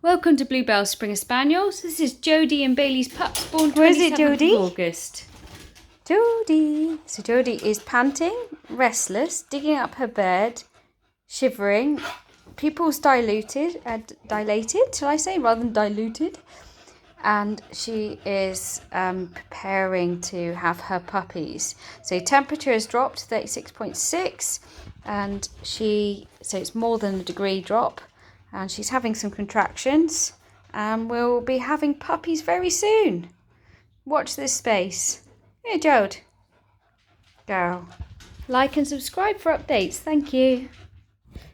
Welcome to Bluebell Springer Spaniels. This is Jodie and Bailey's Pups, born Where is it, 27th Jodie? of August. Jodie. So Jodie is panting, restless, digging up her bed, shivering, pupils dilated, shall I say, rather than diluted. And she is preparing to have her puppies. So temperature has dropped to 36.6, and so it's more than a degree drop, and she's having some contractions, and we'll be having puppies very soon. Watch this space. Here, Jode. Go. Like and subscribe for updates. Thank you.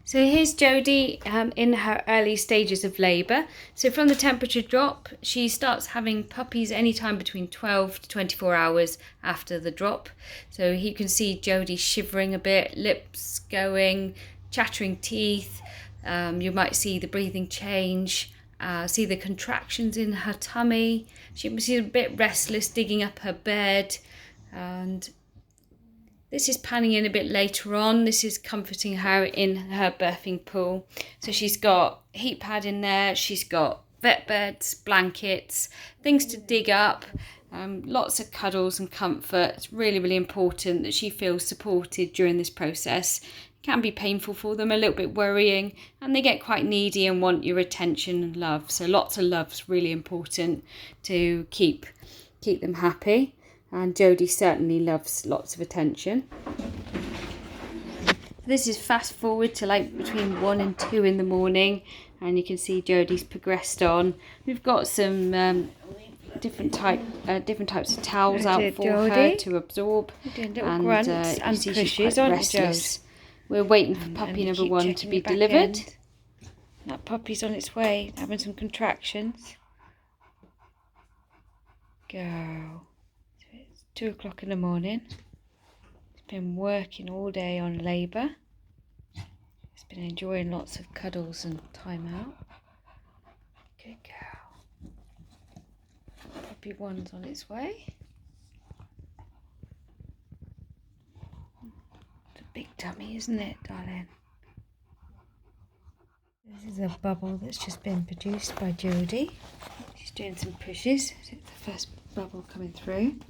So here's Jodie in her early stages of labour. So from the temperature drop, she starts having puppies anytime between 12 to 24 hours after the drop. So you can see Jodie shivering a bit, lips going, chattering teeth. You might see the breathing change, see the contractions in her tummy. She's a bit restless, digging up her bed, and this is panning in a bit later on. This is comforting her in her birthing pool. So she's got a heat pad in there. She's got vet beds, blankets, things to dig up, lots of cuddles and comfort. It's really, really important that she feels supported during this process. It can be painful for them, a little bit worrying, and they get quite needy and want your attention and love. So lots of love's really important to keep them happy. And Jodie certainly loves lots of attention. This is fast forward to like between 1 and 2 in the morning, and you can see Jodie's progressed on. We've got some different types of towels out for her to absorb, and pushes, aren't you, We're waiting for puppy number 1 to be delivered. That puppy's on its way, having some contractions. Go. 2 o'clock in the morning. It's been working all day on labour. It's been enjoying lots of cuddles and time out. Good girl. Puppy 1's on its way. It's a big tummy, isn't it, darling? This is a bubble that's just been produced by Jodie. She's doing some pushes. It's the first bubble coming through.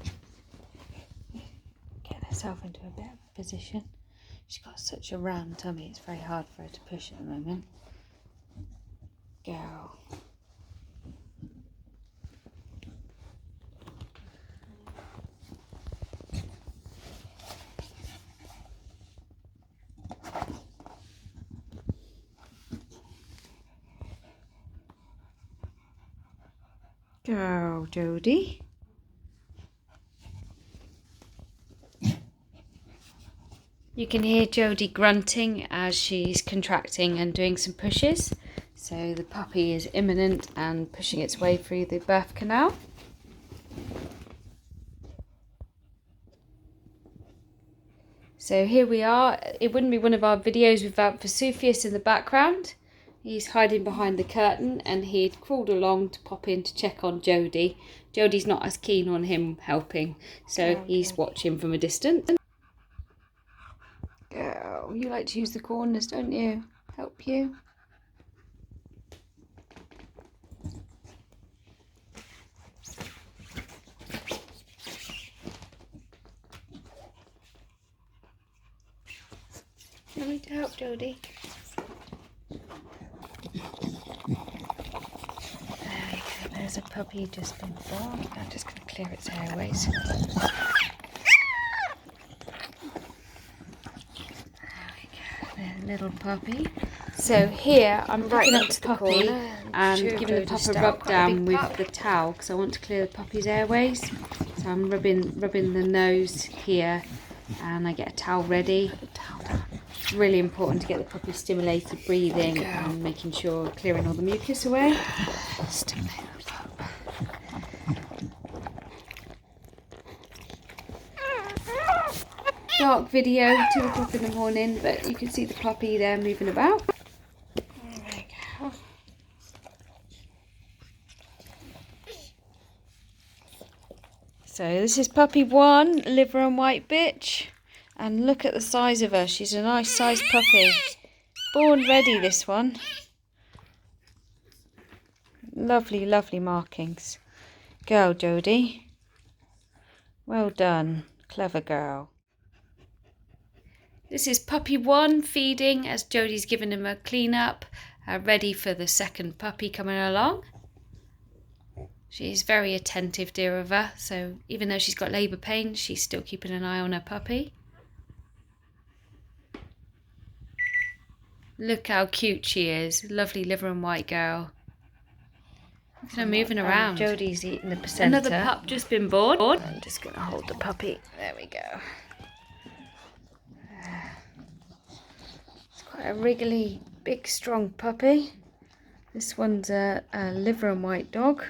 Herself into a bit of a position. She's got such a round tummy, it's very hard for her to push at the moment. Go. Go, Jodie. You can hear Jodie grunting as she's contracting and doing some pushes. So the puppy is imminent and pushing its way through the birth canal. So here we are. It wouldn't be one of our videos without Vesuvius in the background. He's hiding behind the curtain, and he'd crawled along to pop in to check on Jodie. Jodie's not as keen on him helping, so he's watching from a distance. Oh, you like to use the corners, don't you? Help you. You need to help, Jodie. There you go. There's a puppy just been born. I'm just going to clear its airways. Little puppy. So here I'm picking up the puppy and giving the puppy a rub down with the towel because I want to clear the puppy's airways. So I'm rubbing the nose here, and I get a towel ready. It's really important to get the puppy stimulated breathing and making sure clearing all the mucus away. Stimulate the pup. Dark video, 2 o'clock in the morning, but you can see the puppy there moving about. There we go. So this is puppy 1, liver and white bitch, and look at the size of her. She's a nice sized puppy. Born ready, this one. Lovely, lovely markings. Girl, Jodie. Well done. Clever girl. This is puppy 1 feeding as Jodie's given him a clean up, ready for the second puppy coming along. She's very attentive, dear of her, so even though she's got labour pain, she's still keeping an eye on her puppy. Look how cute she is. Lovely liver and white girl. Look at her moving around. Jodie's eating the placenta. Another pup just been born. I'm just going to hold the puppy. There we go. It's quite a wriggly, big, strong puppy. This one's a liver and white dog.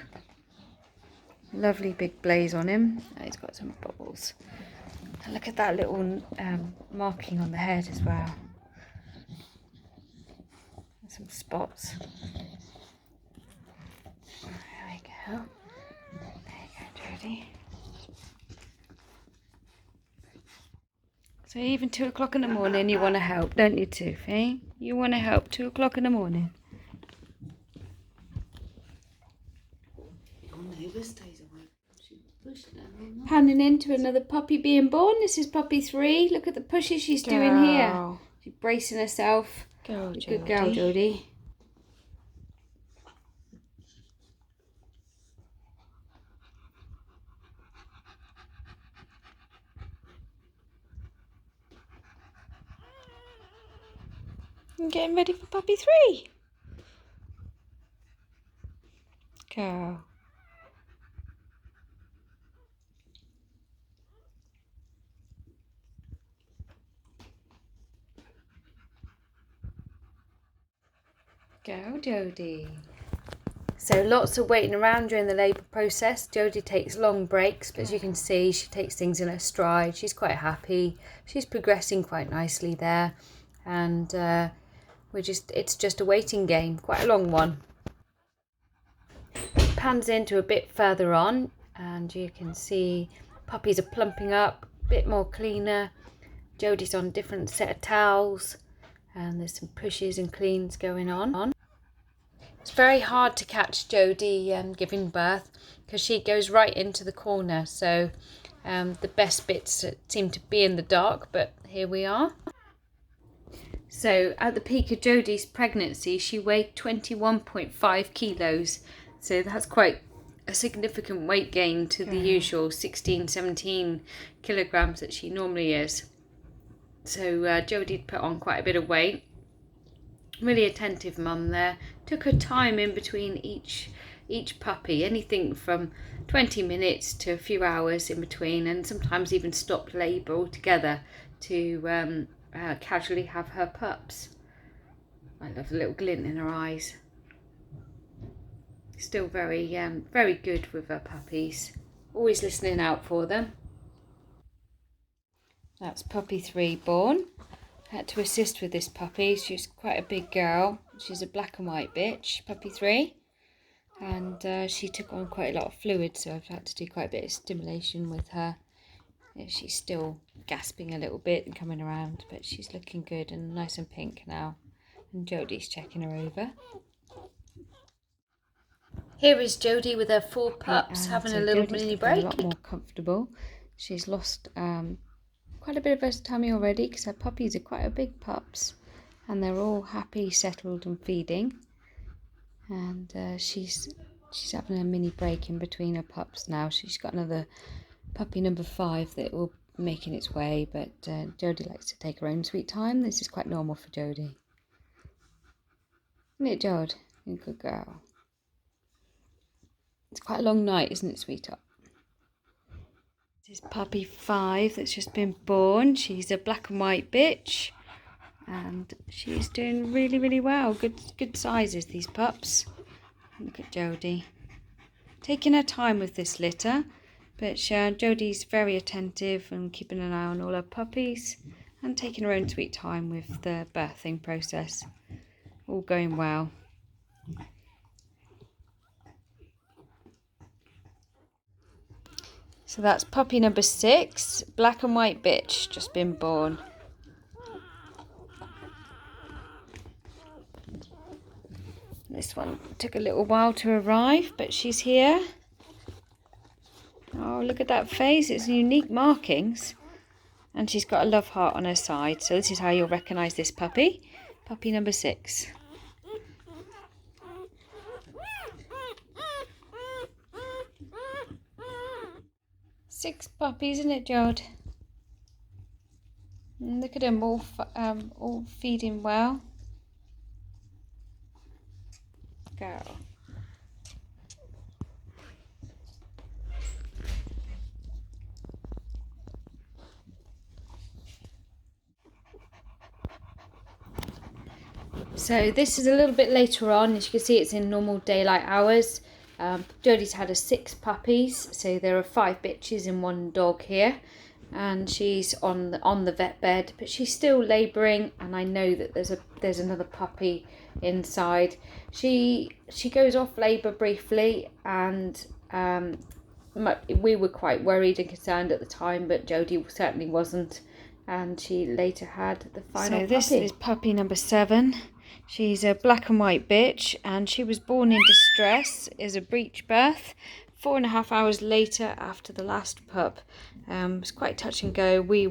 Lovely big blaze on him. He's got some bubbles. And look at that little marking on the head as well. And some spots. There we go. There you go, Jodie. So even 2 o'clock in the morning you want to help, don't you, Sophie? You want to help 2 o'clock in the morning. Panning into another puppy being born. This is puppy 3. Look at the pushes she's doing here. She's bracing herself. Good girl, Jodie. I'm getting ready for puppy 3. Girl. Go, Jodie. So lots of waiting around during the labour process. Jodie takes long breaks, but as you can see, she takes things in her stride. She's quite happy. She's progressing quite nicely there. And it's just a waiting game, quite a long one. Pans into a bit further on, and you can see puppies are plumping up, a bit more cleaner. Jodie's on a different set of towels, and there's some pushes and cleans going on. It's very hard to catch Jodie giving birth because she goes right into the corner, so the best bits seem to be in the dark, but here we are. So at the peak of Jodie's pregnancy, she weighed 21.5 kilos, so that's quite a significant weight gain to the usual 16, 17 kilograms that she normally is. So Jodie put on quite a bit of weight. Really attentive mum there. Took her time in between each puppy, anything from 20 minutes to a few hours in between, and sometimes even stopped labour altogether to casually have her pups. I love the little glint in her eyes. Still very good with her puppies. Always listening out for them. That's puppy 3 born. Had to assist with this puppy. She's quite a big girl. She's a black and white bitch, puppy 3. And she took on quite a lot of fluid, so I've had to do quite a bit of stimulation with her. She's still gasping a little bit and coming around, but she's looking good and nice and pink now. And Jodie's checking her over. Here is Jodie with her 4 pups having a little mini break. A lot more comfortable. She's lost quite a bit of her tummy already because her puppies are quite a big pups, and they're all happy, settled and feeding. And she's having a mini break in between her pups now. She's got another puppy number 5 that will be making its way, but Jodie likes to take her own sweet time. This is quite normal for Jodie. Isn't it, Jod? You're a good girl. It's quite a long night, isn't it, sweetheart? This is puppy 5 that's just been born. She's a black and white bitch, and she's doing really, really well. Good sizes, these pups. Look at Jodie. Taking her time with this litter, but Jodie's very attentive and keeping an eye on all her puppies and taking her own sweet time with the birthing process. All going well. So that's puppy number 6, black and white bitch, just been born. This one took a little while to arrive, but she's here. Oh, look at that face. It's unique markings. And she's got a love heart on her side. So this is how you'll recognise this puppy. Puppy number 6. Six puppies, isn't it, Jod? And look at them all feeding well. Girl. So this is a little bit later on. As you can see, it's in normal daylight hours. Jodie's had her 6 puppies, so there are 5 bitches and 1 dog here, and she's on the vet bed, but she's still labouring, and I know that there's another puppy inside. She goes off labour briefly, and we were quite worried and concerned at the time, but Jodie certainly wasn't, and she later had the final puppy. So this is puppy number 7. She's a black and white bitch, and she was born in distress as a breech birth 4.5 hours later after the last pup. It was quite touch and go. We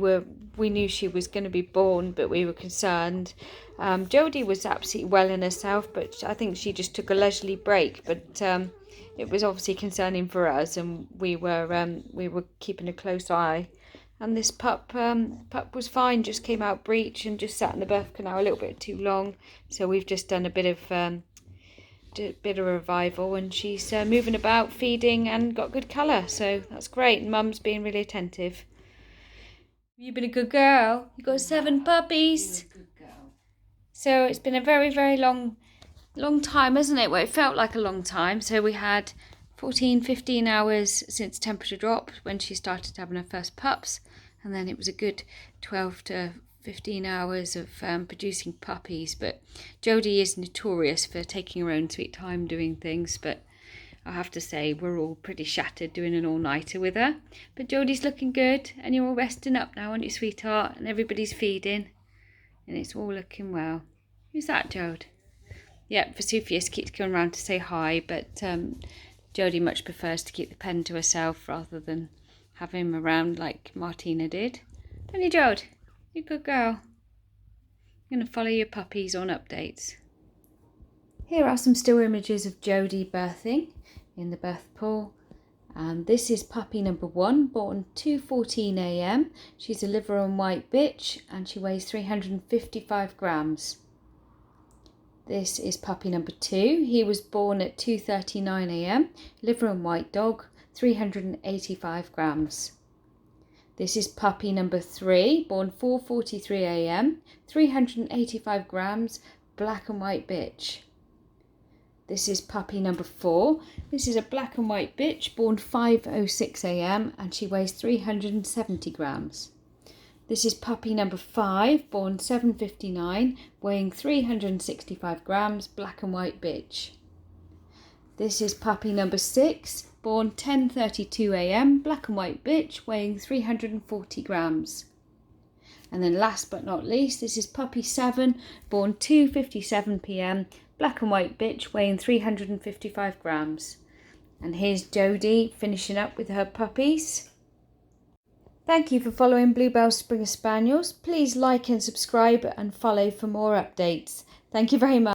knew she was going to be born, but we were concerned. Jodie was absolutely well in herself, but I think she just took a leisurely break. But it was obviously concerning for us, and we were keeping a close eye. And this pup was fine, just came out breech and just sat in the birth canal a little bit too long. So we've just done a bit of revival, and she's moving about, feeding, and got good colour. So that's great. And Mum's being really attentive. You've been a good girl. You got 7 puppies. You're a good girl. So it's been a very, very long time, hasn't it? Well, it felt like a long time. So we had 15 hours since temperature drop when she started having her first pups, and then it was a good 12 to 15 hours of producing puppies. But Jodie is notorious for taking her own sweet time doing things, but I have to say we're all pretty shattered doing an all-nighter with her. But Jodie's looking good, and you're all resting up now, aren't you, sweetheart? And everybody's feeding, and it's all looking well. Who's that, Jode? Yeah, Vesuvius keeps coming around to say hi, but Jodie much prefers to keep the pen to herself rather than have him around like Martina did. Don't you, Jode? You're a good girl. I'm going to follow your puppies on updates. Here are some still images of Jodie birthing in the birth pool. And this is puppy number 1, born 2:14 a.m. She's a liver and white bitch, and she weighs 355 grams. This is puppy number 2. He was born at 2:39 a.m. Liver and white dog, 385 grams. This is puppy number 3, born 4:43 a.m. 385 grams, black and white bitch. This is puppy number 4. This is a black and white bitch, born 5:06 a.m. and she weighs 370 grams. This is puppy number 5, born 7:59, weighing 365 grams, black and white bitch. This is puppy number 6, born 10:32 a.m, black and white bitch, weighing 340 grams. And then last but not least, this is puppy 7, born 2:57 p.m, black and white bitch, weighing 355 grams. And here's Jodie finishing up with her puppies. Thank you for following Bluebell Springer Spaniels. Please like and subscribe and follow for more updates. Thank you very much.